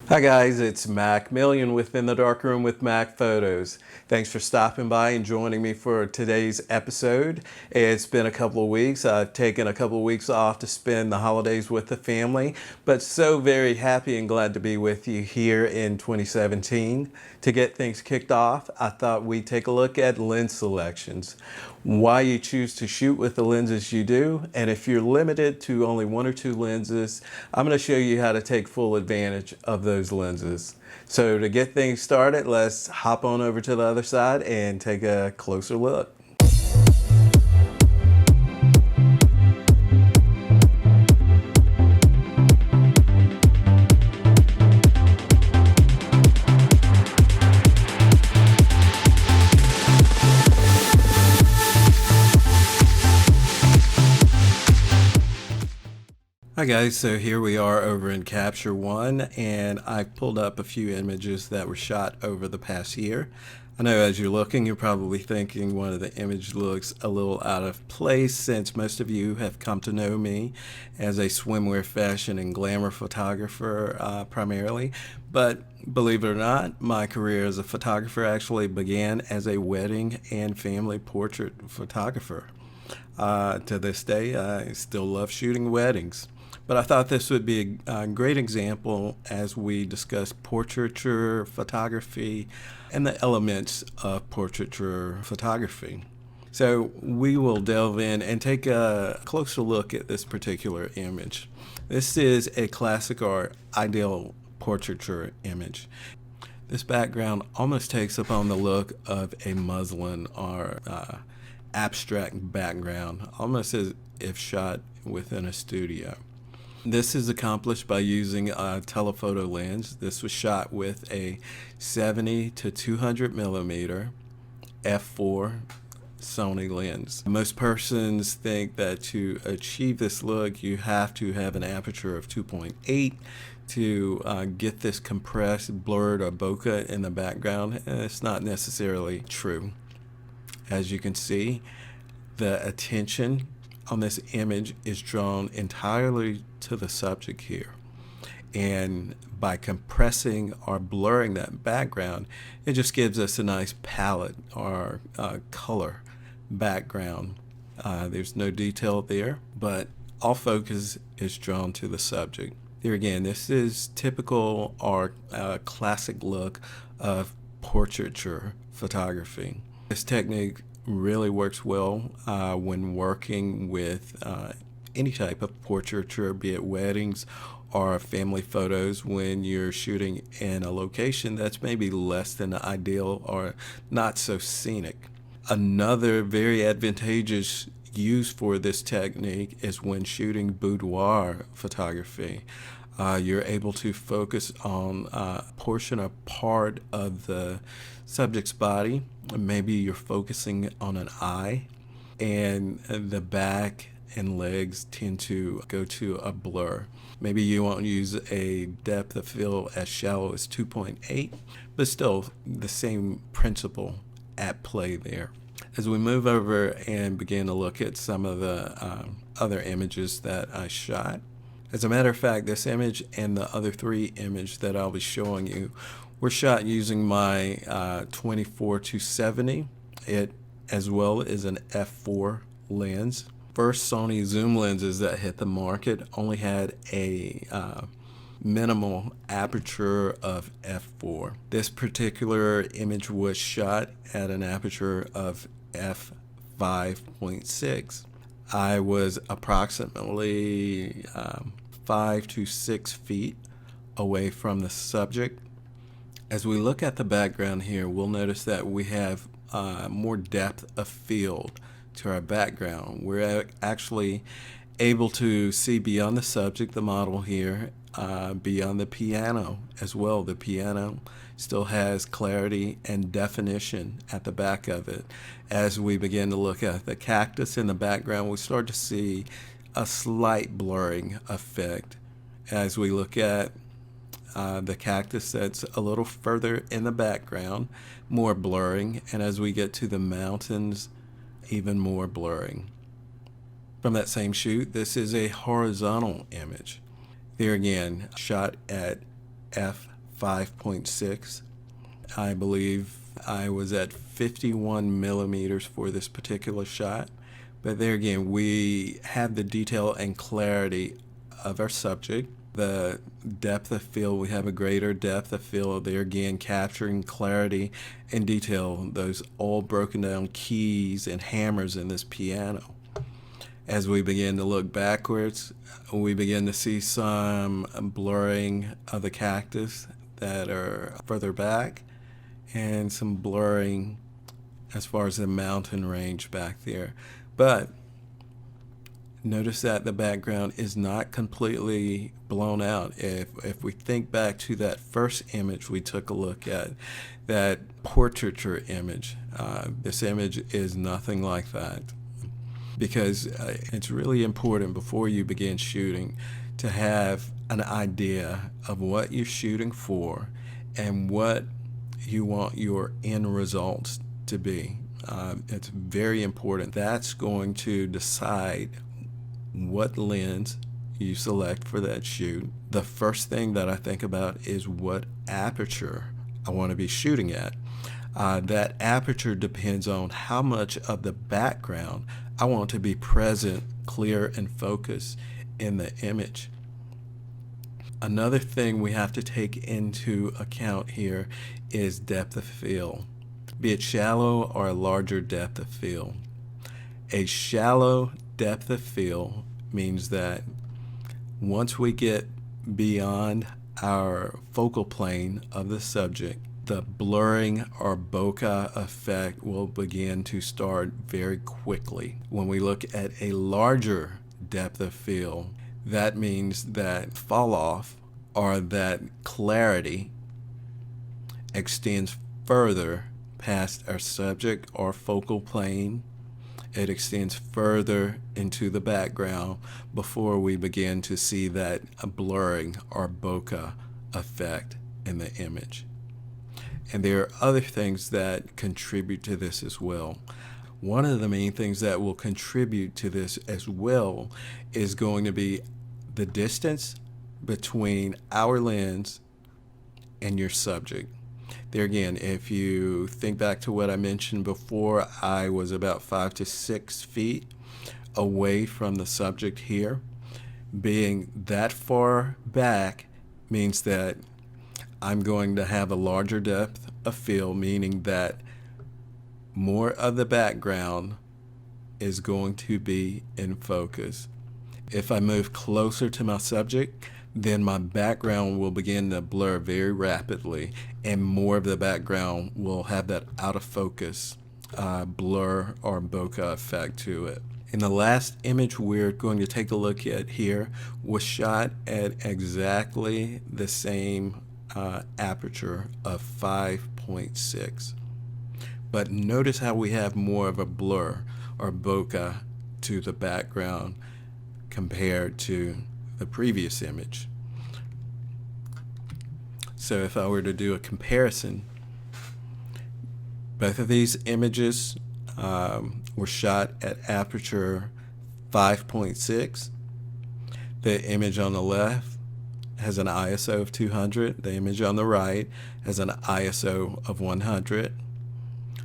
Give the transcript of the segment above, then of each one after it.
Hi guys, it's Mack Million within the darkroom with Mack Photos. Thanks for stopping by and joining me for today's episode. It's been a couple of weeks. I've taken a couple of weeks off to spend the holidays with the family, but so very happy and glad to be with you here in 2017. To get things kicked off, I thought we'd take a look at lens selections, why you choose to shoot with the lenses you do, and if you're limited to only one or two lenses, I'm going to show you how to take full advantage of those lenses. So to get things started, let's hop on over to the other side and take a closer look. Hi guys, so here we are over in Capture One, and I pulled up a few images that were shot over the past year. I know as you're looking, you're probably thinking one of the images looks a little out of place, since most of you have come to know me as a swimwear, fashion, and glamour photographer primarily. But believe it or not, my career as a photographer actually began as a wedding and family portrait photographer. To this day, I still love shooting weddings. But I thought this would be a great example as we discuss portraiture photography and the elements of portraiture photography. So we will delve in and take a closer look at this particular image. This is a classic or ideal portraiture image. This background almost takes upon the look of a muslin or abstract background, almost as if shot within a studio. This is accomplished by using a telephoto lens. This was shot with a 70 to 200 millimeter f4 Sony lens. Most persons think that to achieve this look, you have to have an aperture of 2.8 to get this compressed, blurred, or bokeh in the background, and it's not necessarily true. As you can see, the attention on this image is drawn entirely to the subject here. And by compressing or blurring that background, it just gives us a nice palette or color background. There's no detail there, but all focus is drawn to the subject. Here again, this is typical or classic look of portraiture photography. This technique really works well when working with any type of portraiture, be it weddings or family photos, when you're shooting in a location that's maybe less than ideal or not so scenic. Another very advantageous use for this technique is when shooting boudoir photography. You're able to focus on a portion or part of the subject's body. Maybe you're focusing on an eye, and the back and legs tend to go to a blur. Maybe you won't use a depth of field as shallow as 2.8, but still the same principle at play there. As we move over and begin to look at some of the other images that I shot, as a matter of fact, this image and the other three images that I'll be showing you were shot using my 24-70, it as well as an f4 lens. First Sony zoom lenses that hit the market only had a minimal aperture of f4. This particular image was shot at an aperture of f5.6. I was approximately 5 to 6 feet away from the subject. As we look at the background here, we'll notice that we have more depth of field to our background. We're actually able to see beyond the subject, the model here, beyond the piano as well. The piano still has clarity and definition at the back of it. As we begin to look at the cactus in the background, we start to see a slight blurring effect. As we look at the cactus that's a little further in the background, more blurring, and as we get to the mountains, even more blurring. From that same shoot, this is a horizontal image. There again, shot at f 5.6. I believe I was at 51 millimeters for this particular shot. But there again, we have the detail and clarity of our subject. The depth of field, we have a greater depth of field there again, capturing clarity and detail, those all broken down keys and hammers in this piano. As we begin to look backwards, we begin to see some blurring of the cactus that are further back, and some blurring as far as the mountain range back there. But notice that the background is not completely blown out. If we think back to that first image we took a look at, that portraiture image, this image is nothing like that. Because it's really important before you begin shooting to have an idea of what you're shooting for and what you want your end results to be. It's very important. That's going to decide what lens you select for that shoot. The first thing that I think about is what aperture I want to be shooting at. That aperture depends on how much of the background I want to be present, clear, and focused in the image. Another thing we have to take into account here is depth of field, be it shallow or a larger depth of field. A shallow depth of field means that once we get beyond our focal plane of the subject, the blurring or bokeh effect will begin to start very quickly. When we look at a larger depth of field, that means that fall off or that clarity extends further past our subject or focal plane. It extends further into the background before we begin to see that blurring or bokeh effect in the image. And there are other things that contribute to this as well. One of the main things that will contribute to this as well is going to be the distance between our lens and your subject. There again, if you think back to what I mentioned before, I was about 5 to 6 feet away from the subject here. Being that far back means that I'm going to have a larger depth of field, meaning that more of the background is going to be in focus. If I move closer to my subject, then my background will begin to blur very rapidly, and more of the background will have that out of focus blur or bokeh effect to it. And the last image we're going to take a look at here was shot at exactly the same aperture of 5.6. But notice how we have more of a blur or bokeh to the background compared to the previous image. So if I were to do a comparison, both of these images were shot at aperture 5.6. The image on the left has an ISO of 200. The image on the right has an ISO of 100.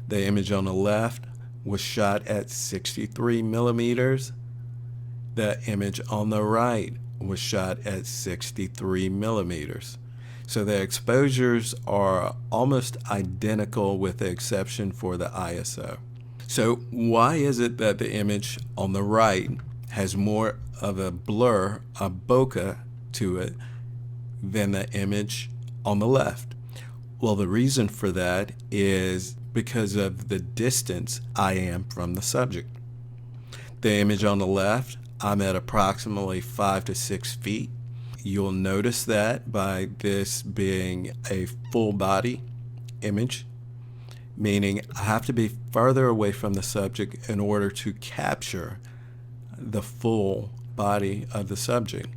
The image on the left was shot at 63 millimeters. The image on the right was shot at 63 millimeters. So the exposures are almost identical with the exception for the ISO. So why is it that the image on the right has more of a blur, a bokeh to it, than the image on the left? Well, the reason for that is because of the distance I am from the subject. The image on the left, I'm at approximately 5 to 6 feet. You'll notice that by this being a full body image, meaning I have to be further away from the subject in order to capture the full body of the subject.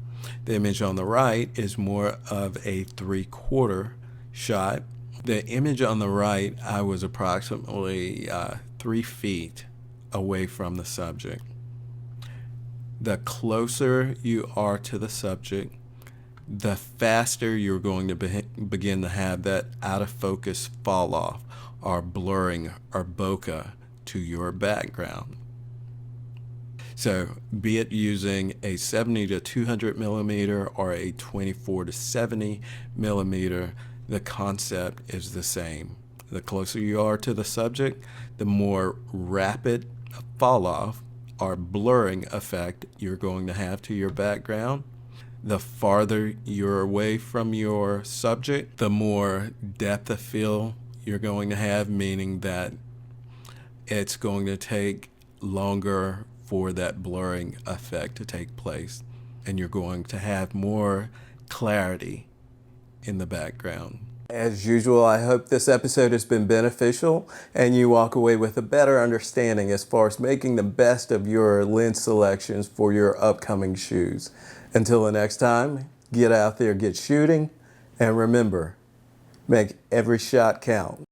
The image on the right is more of a 3/4 shot. The image on the right, I was approximately 3 feet away from the subject. The closer you are to the subject, the faster you're going to begin to have that out of focus fall off or blurring or bokeh to your background. So be it using a 70 to 200 millimeter or a 24 to 70 millimeter, the concept is the same. The closer you are to the subject, the more rapid fall off or blurring effect you're going to have to your background. The farther you're away from your subject, the more depth of field you're going to have, meaning that it's going to take longer for that blurring effect to take place, and you're going to have more clarity in the background. As usual, I hope this episode has been beneficial and you walk away with a better understanding as far as making the best of your lens selections for your upcoming shoots. Until the next time, get out there, get shooting, and remember, make every shot count.